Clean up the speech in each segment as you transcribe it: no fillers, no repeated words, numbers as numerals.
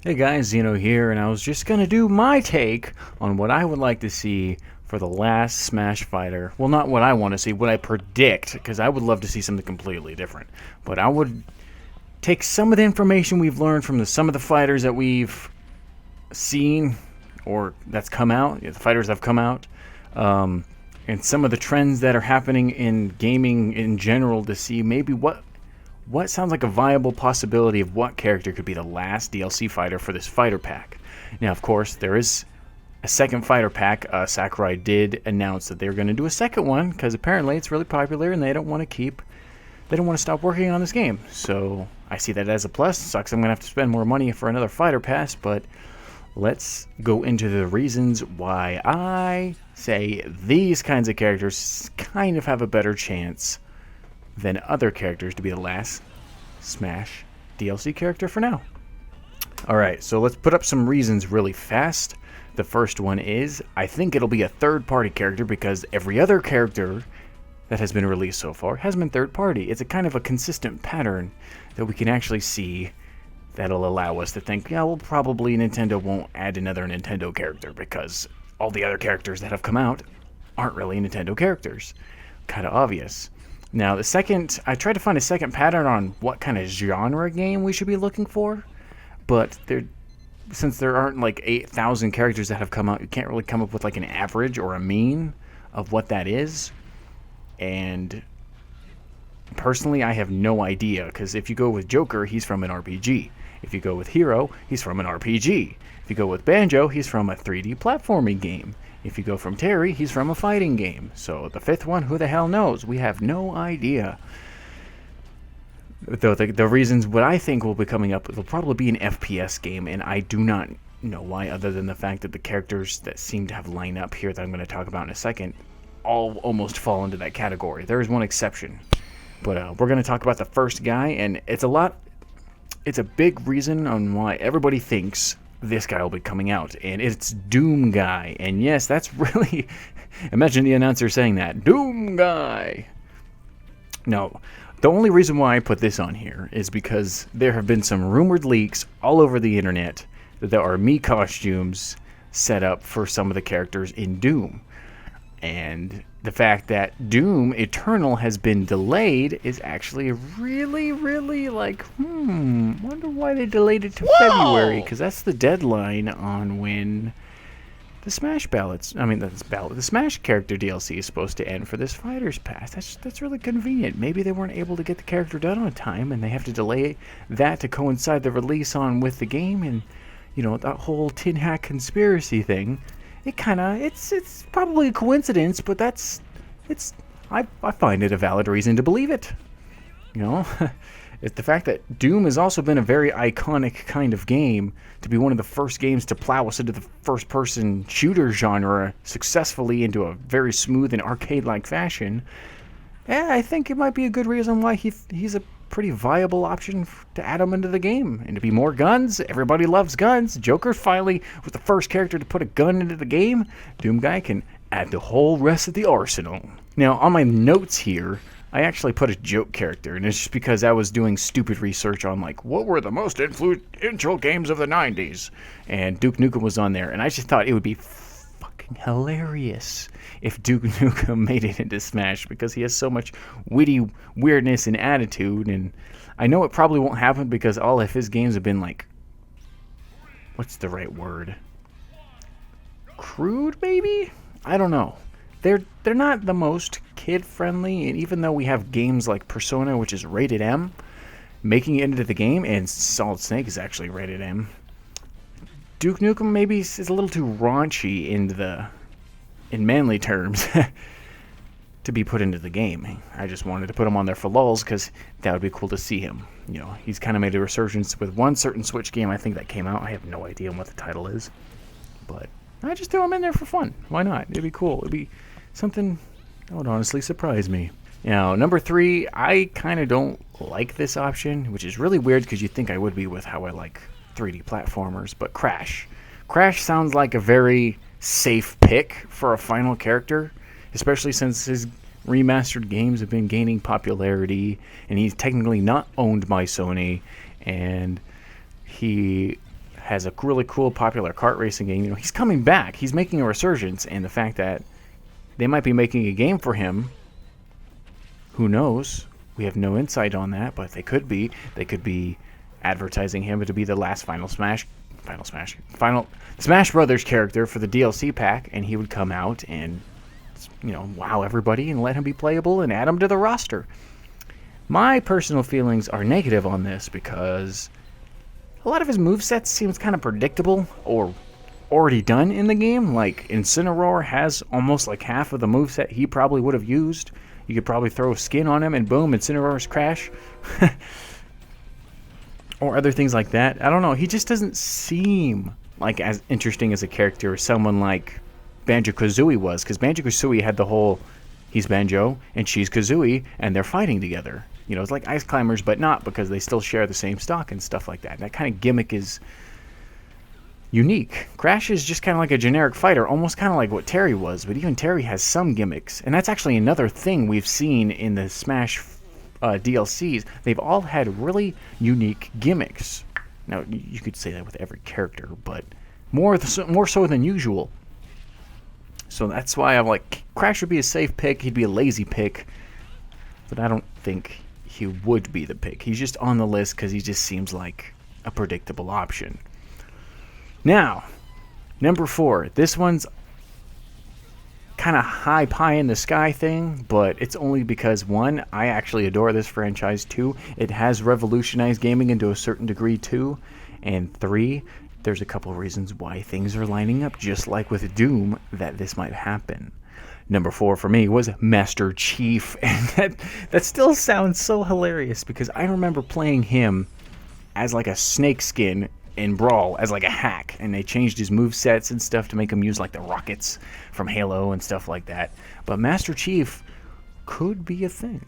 Hey guys, Zeno here, and I was just gonna do my take on what I would like to see for the last Smash Fighter. Well, not what I want to see, what I predict, because I would love to see something completely different. But I would take some of the information we've learned from some of the fighters that we've seen, or that's come out, the fighters that have come out, and some of the trends that are happening in gaming in general to see maybe what sounds like a viable possibility of what character could be the last DLC fighter for this fighter pack. Now, of course, there is a second fighter pack. Sakurai did announce that they're going to do a second one because apparently it's really popular and they don't want to stop working on this game. So I see that as a plus. Sucks I'm going to have to spend more money for another fighter pass, but let's go into the reasons why I say these kinds of characters kind of have a better chance than other characters to be the last Smash DLC character for now. Alright, so let's put up some reasons really fast. The first one is, I think it'll be a third-party character because every other character that has been released so far has been third-party. It's a kind of a consistent pattern that we can actually see that'll allow us to think, yeah, well, probably Nintendo won't add another Nintendo character because all the other characters that have come out aren't really Nintendo characters. Kind of obvious. Now, I tried to find a second pattern on what kind of genre game we should be looking for, but since there aren't like 8,000 characters that have come out, you can't really come up with like an average or a mean of what that is. And personally, I have no idea, because if you go with Joker, he's from an RPG. If you go with Hero, he's from an RPG. If you go with Banjo, he's from a 3D platforming game. If you go from Terry, he's from a fighting game. So the fifth one, who the hell knows? We have no idea. Though the reasons what I think will be coming up, it'll probably be an FPS game, and I do not know why, other than the fact that the characters that seem to have lined up here that I'm going to talk about in a second all almost fall into that category. There is one exception. But we're going to talk about the first guy, and it's a big reason on why everybody thinks this guy will be coming out, and it's Doom Guy. And yes, that's really... Imagine the announcer saying that. Doom Guy! No, the only reason why I put this on here is because there have been some rumored leaks all over the internet that there are Mii costumes set up for some of the characters in Doom. And the fact that Doom Eternal has been delayed is actually really, really wonder why they delayed it to February, because that's the deadline on when the the Smash character DLC is supposed to end for this Fighters Pass. That's really convenient. Maybe they weren't able to get the character done on time, and they have to delay that to coincide the release on with the game, and that whole tin hat conspiracy thing. It's probably a coincidence, but I find it a valid reason to believe it. It's the fact that Doom has also been a very iconic kind of game to be one of the first games to plow us into the first-person shooter genre successfully into a very smooth and arcade-like fashion. Yeah, I think it might be a good reason why he's a pretty viable option to add him into the game. And to be more guns, everybody loves guns. Joker finally was the first character to put a gun into the game. Doom Guy can add the whole rest of the arsenal. Now, on my notes here, I actually put a joke character, and it's just because I was doing stupid research on, what were the most influential games of the 90s? And Duke Nukem was on there, and I just thought it would be fucking hilarious if Duke Nukem made it into Smash, because he has so much witty weirdness and attitude, and I know it probably won't happen because all of his games have been what's the right word? Crude, maybe? I don't know. They're not the most kid-friendly, and even though we have games like Persona, which is rated M, making it into the game, and Solid Snake is actually rated M, Duke Nukem maybe is a little too raunchy in manly terms to be put into the game. I just wanted to put him on there for lulz because that would be cool to see him. He's kind of made a resurgence with one certain Switch game I think that came out. I have no idea what the title is, but I just threw him in there for fun. Why not? It'd be cool. It'd be something that would honestly surprise me. Number 3, I kind of don't like this option, which is really weird because you'd think I would be with how I like 3D platformers, but Crash. Crash sounds like a very safe pick for a final character, especially since his remastered games have been gaining popularity, and he's technically not owned by Sony, and he has a really cool, popular kart racing game. You know, he's coming back. He's making a resurgence, and the fact that they might be making a game for him, who knows? We have no insight on that, but they could be. They could be advertising him to be the last Final Smash Brothers character for the DLC pack, and he would come out and, you know, wow everybody and let him be playable and add him to the roster. My personal feelings are negative on this because a lot of his movesets seems kind of predictable or already done in the game. Like, Incineroar has almost like half of the moveset he probably would have used. You could probably throw skin on him and boom, Incineroar's crash. Or other things like that. I don't know. He just doesn't seem like as interesting as a character as someone like Banjo-Kazooie was. Because Banjo-Kazooie had the whole, he's Banjo and she's Kazooie, and they're fighting together. You know, it's like Ice Climbers, but not, because they still share the same stock and stuff like that. That kind of gimmick is unique. Crash is just kind of like a generic fighter, almost kind of like what Terry was, but even Terry has some gimmicks. And that's actually another thing we've seen in the Smash DLCs. They've all had really unique gimmicks. Now, you could say that with every character, but more so than usual. So that's why I'm like, Crash would be a safe pick. He'd be a lazy pick, but I don't think he would be the pick. He's just on the list because he just seems like a predictable option. Now, number 4. This one's kind of high pie in the sky thing, but it's only because, 1, I actually adore this franchise. 2, it has revolutionized gaming into a certain degree too. And 3, there's a couple of reasons why things are lining up, just like with Doom, that this might happen. Number 4 for me was Master Chief, and that still sounds so hilarious because I remember playing him as like a snake skin in Brawl as like a hack, and they changed his movesets and stuff to make him use like the rockets from Halo and stuff like that. But Master Chief could be a thing.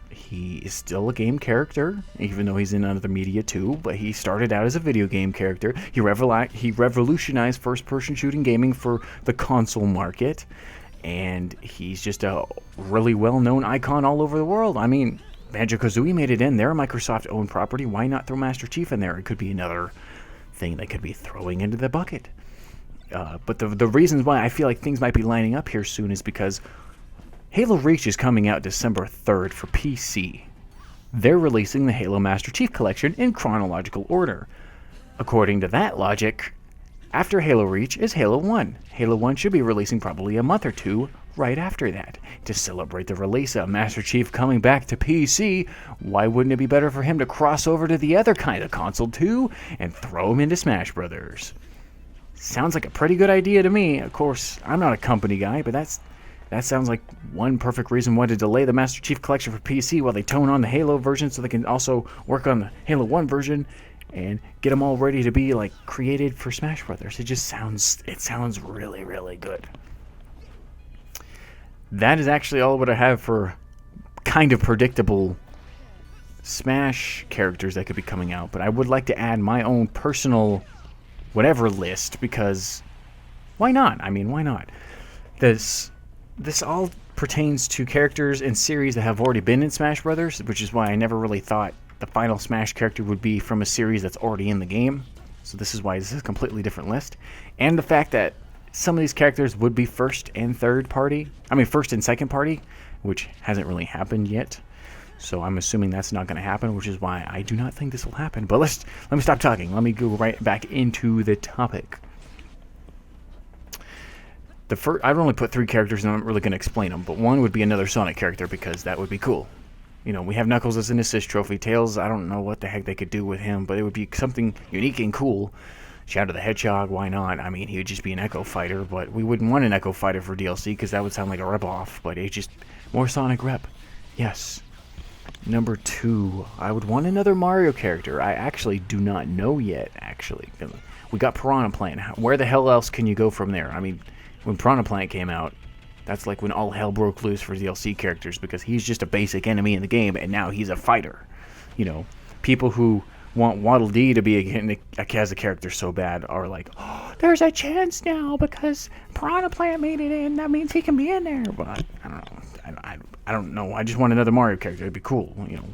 He is still a game character, even though he's in other media too, but he started out as a video game character. He revolutionized first-person shooting gaming for the console market, and he's just a really well-known icon all over the world. I mean, Banjo-Kazooie made it in. They're a Microsoft-owned property. Why not throw Master Chief in there? It could be another thing they could be throwing into the bucket. But the reasons why I feel like things might be lining up here soon is because Halo Reach is coming out December 3rd for PC. They're releasing the Halo Master Chief Collection in chronological order. According to that logic, after Halo Reach is Halo 1. Halo 1 should be releasing probably a month or two right after that. To celebrate the release of Master Chief coming back to PC, why wouldn't it be better for him to cross over to the other kind of console too and throw him into Smash Brothers? Sounds like a pretty good idea to me. Of course, I'm not a company guy, but that sounds like one perfect reason why to delay the Master Chief Collection for PC while they tone on the Halo version so they can also work on the Halo 1 version and get them all ready to be like created for Smash Brothers. It sounds really, really good. That is actually all what I have for kind of predictable Smash characters that could be coming out, but I would like to add my own personal whatever list, because why not? I mean, why not? This all pertains to characters and series that have already been in Smash Brothers, which is why I never really thought the final Smash character would be from a series that's already in the game. So this is why this is a completely different list. And the fact that some of these characters would be first and second party, which hasn't really happened yet. So I'm assuming that's not going to happen, which is why I do not think this will happen. But let me stop talking. Let me go right back into the topic. I've only put 3 characters, and I'm not really going to explain them. But one would be another Sonic character, because that would be cool. You know, we have Knuckles as an assist trophy. Tails, I don't know what the heck they could do with him, but it would be something unique and cool. Shadow the Hedgehog, why not? I mean, he would just be an Echo Fighter, but we wouldn't want an Echo Fighter for DLC, because that would sound like a rip-off. But it's just more Sonic rep. Yes. Number 2, I would want another Mario character. I actually do not know yet, actually. We got Piranha Plant. Where the hell else can you go from there? I mean, when Piranha Plant came out, that's like when all hell broke loose for DLC characters, because he's just a basic enemy in the game, and now he's a fighter. You know, people who want Waddle Dee to be as a character so bad are like, oh, there's a chance now because Piranha Plant made it in. That means he can be in there. But I don't know. I don't know. I just want another Mario character. It'd be cool. You know,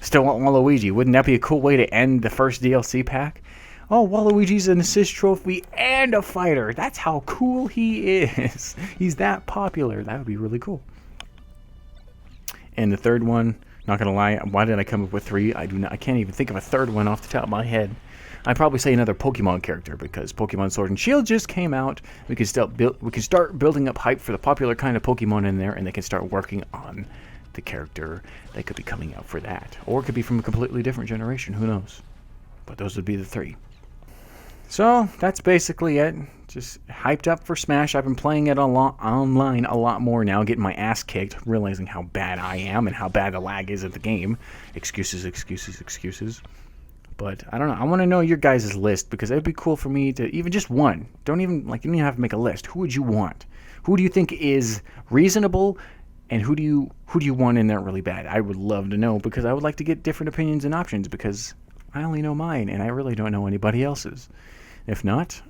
still want Waluigi. Wouldn't that be a cool way to end the first DLC pack? Oh, Waluigi's an assist trophy and a fighter. That's how cool he is. He's that popular. That would be really cool. And the third one, not gonna lie, why did I come up with 3? I can't even think of a third one off the top of my head. I'd probably say another Pokemon character because Pokemon Sword and Shield just came out. We can start building up hype for the popular kind of Pokemon in there, and they can start working on the character that could be coming out for that, or it could be from a completely different generation. Who knows? But those would be the 3. So that's basically it. Just hyped up for Smash. I've been playing it online a lot more now, getting my ass kicked, realizing how bad I am and how bad the lag is at the game. Excuses, excuses, excuses. But I don't know. I want to know your guys' list because it would be cool for me to even just one. You don't even have to make a list. Who would you want? Who do you think is reasonable, and who do you want in there really bad? I would love to know because I would like to get different opinions and options because I only know mine and I really don't know anybody else's. If not,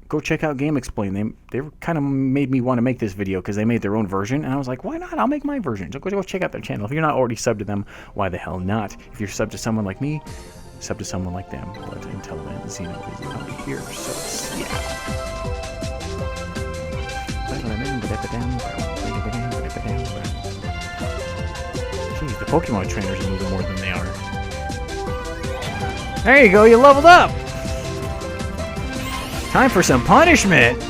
go check out Game Explain. They kind of made me want to make this video because they made their own version, and I was like, why not? I'll make my version. So go check out their channel. If you're not already subbed to them, why the hell not? If you're subbed to someone like me, sub to someone like them. But until then, Xeno is out here. So yeah. Jeez, the Pokemon trainers are moving more than they are. There you go, you leveled up! Time for some punishment!